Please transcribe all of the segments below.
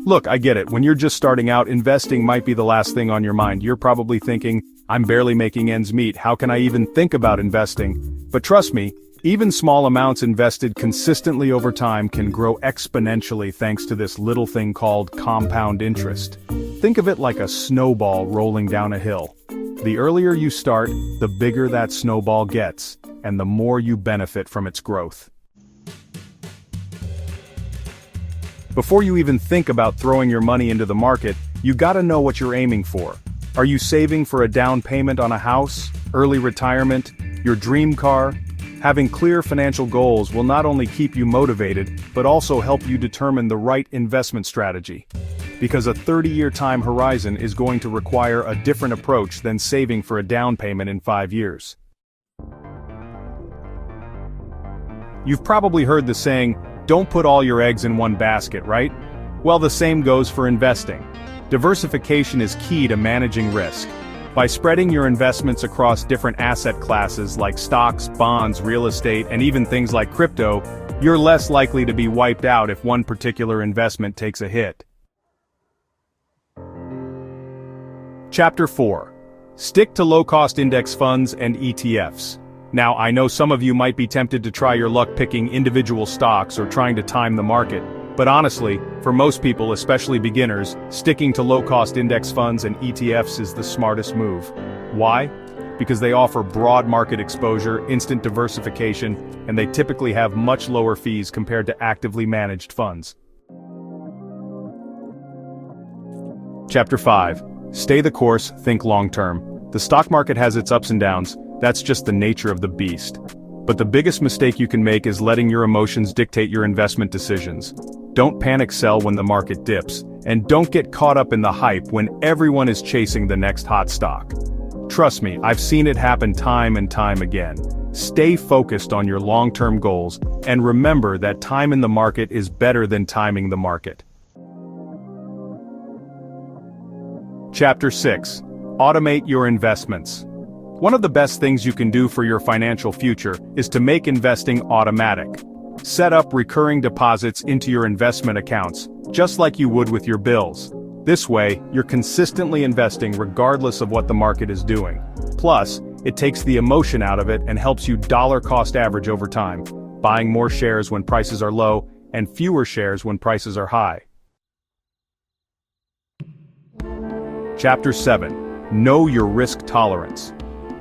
Look, I get it. When you're just starting out, investing might be the last thing on your mind. You're probably thinking, I'm barely making ends meet. How can I even think about investing? But trust me, even small amounts invested consistently over time can grow exponentially thanks to this little thing called compound interest. Think of it like a snowball rolling down a hill. The earlier you start, the bigger that snowball gets, and the more you benefit from its growth. Before you even think about throwing your money into the market, you gotta know what you're aiming for. Are you saving for a down payment on a house, early retirement, your dream car? Having clear financial goals will not only keep you motivated, but also help you determine the right investment strategy. Because a 30-year time horizon is going to require a different approach than saving for a down payment in 5 years. You've probably heard the saying, don't put all your eggs in one basket, right? Well, the same goes for investing. Diversification is key to managing risk. By spreading your investments across different asset classes like stocks, bonds, real estate, and even things like crypto, you're less likely to be wiped out if one particular investment takes a hit. Chapter 4. Stick to low-cost index funds and ETFs. Now, I know some of you might be tempted to try your luck picking individual stocks or trying to time the market, but honestly, for most people, especially beginners, sticking to low-cost index funds and ETFs is the smartest move. Why? Because they offer broad market exposure, instant diversification, and they typically have much lower fees compared to actively managed funds. Chapter 5. Stay the course, think long-term. The stock market has its ups and downs. That's just the nature of the beast. But the biggest mistake you can make is letting your emotions dictate your investment decisions. Don't panic sell when the market dips, and don't get caught up in the hype when everyone is chasing the next hot stock. Trust me, I've seen it happen time and time again. Stay focused on your long-term goals, and remember that time in the market is better than timing the market. Chapter 6. Automate your investments. One of the best things you can do for your financial future is to make investing automatic. Set up recurring deposits into your investment accounts, just like you would with your bills. This way, you're consistently investing regardless of what the market is doing. Plus, it takes the emotion out of it and helps you dollar cost average over time, buying more shares when prices are low and fewer shares when prices are high. Chapter 7. Know your risk tolerance.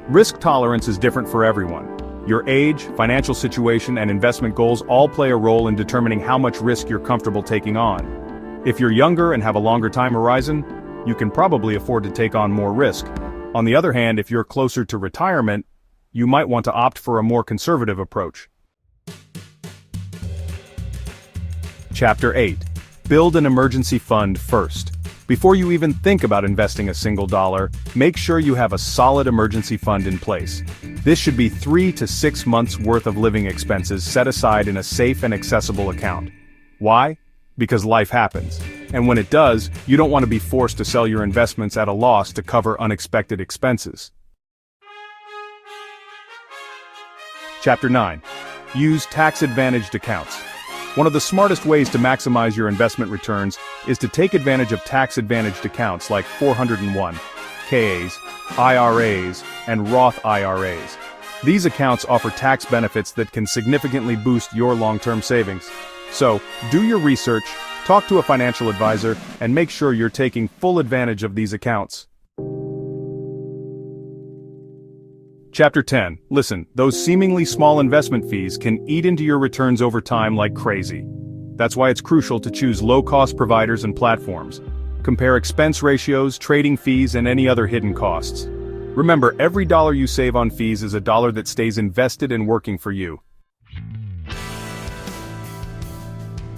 Risk tolerance is different for everyone. Your age, financial situation, and investment goals all play a role in determining how much risk you're comfortable taking on. If you're younger and have a longer time horizon, you can probably afford to take on more risk. On the other hand, if you're closer to retirement, you might want to opt for a more conservative approach. Chapter 8. Build an emergency fund first. Before you even think about investing a single dollar, make sure you have a solid emergency fund in place. This should be 3 to 6 months worth of living expenses set aside in a safe and accessible account. Why? Because life happens. And when it does, you don't want to be forced to sell your investments at a loss to cover unexpected expenses. Chapter 9. Use tax-advantaged accounts. One of the smartest ways to maximize your investment returns is to take advantage of tax-advantaged accounts like 401, KAs, IRAs, and Roth IRAs. These accounts offer tax benefits that can significantly boost your long-term savings. So, do your research, talk to a financial advisor, and make sure you're taking full advantage of these accounts. Chapter 10. Listen, those seemingly small investment fees can eat into your returns over time like crazy. That's why it's crucial to choose low-cost providers and platforms. Compare expense ratios, trading fees, and any other hidden costs. Remember, every dollar you save on fees is a dollar that stays invested and working for you.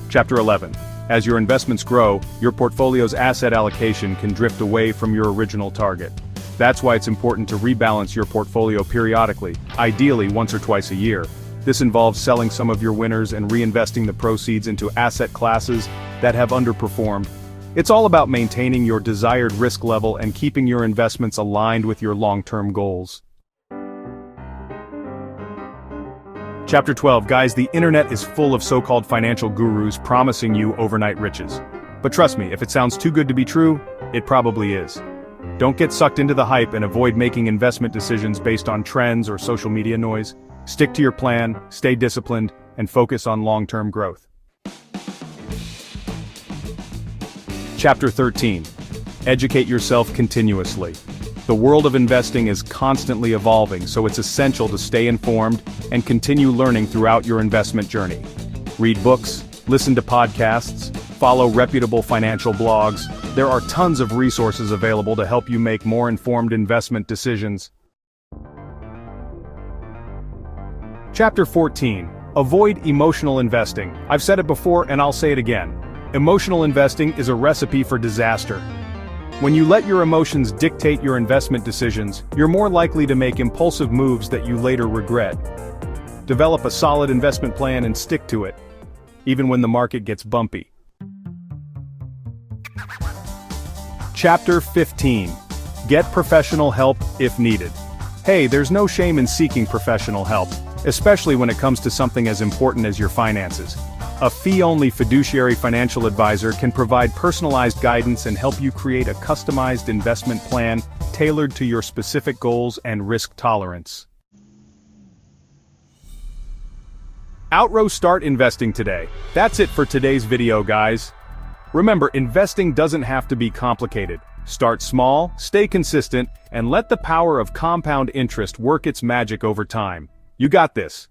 Chapter 11. As your investments grow, your portfolio's asset allocation can drift away from your original target. That's why it's important to rebalance your portfolio periodically, ideally once or twice a year. This involves selling some of your winners and reinvesting the proceeds into asset classes that have underperformed. It's all about maintaining your desired risk level and keeping your investments aligned with your long-term goals. Chapter 12. Guys, the internet is full of so-called financial gurus promising you overnight riches. But trust me, if it sounds too good to be true, it probably is. Don't get sucked into the hype and avoid making investment decisions based on trends or social media noise. Stick to your plan, stay disciplined, and focus on long-term growth. Chapter 13. Educate yourself continuously. The world of investing is constantly evolving, so it's essential to stay informed and continue learning throughout your investment journey. Read books, listen to podcasts, follow reputable financial blogs. There are tons of resources available to help you make more informed investment decisions. Chapter 14. Avoid emotional investing. I've said it before and I'll say it again. Emotional investing is a recipe for disaster. When you let your emotions dictate your investment decisions, you're more likely to make impulsive moves that you later regret. Develop a solid investment plan and stick to it, even when the market gets bumpy. Chapter 15. Get professional help if needed. Hey, there's no shame in seeking professional help, especially when it comes to something as important as your finances. A fee-only fiduciary financial advisor can provide personalized guidance and help you create a customized investment plan tailored to your specific goals and risk tolerance. Outrow, start investing today. That's it for today's video, guys. Remember, investing doesn't have to be complicated. Start small, stay consistent, and let the power of compound interest work its magic over time. You got this.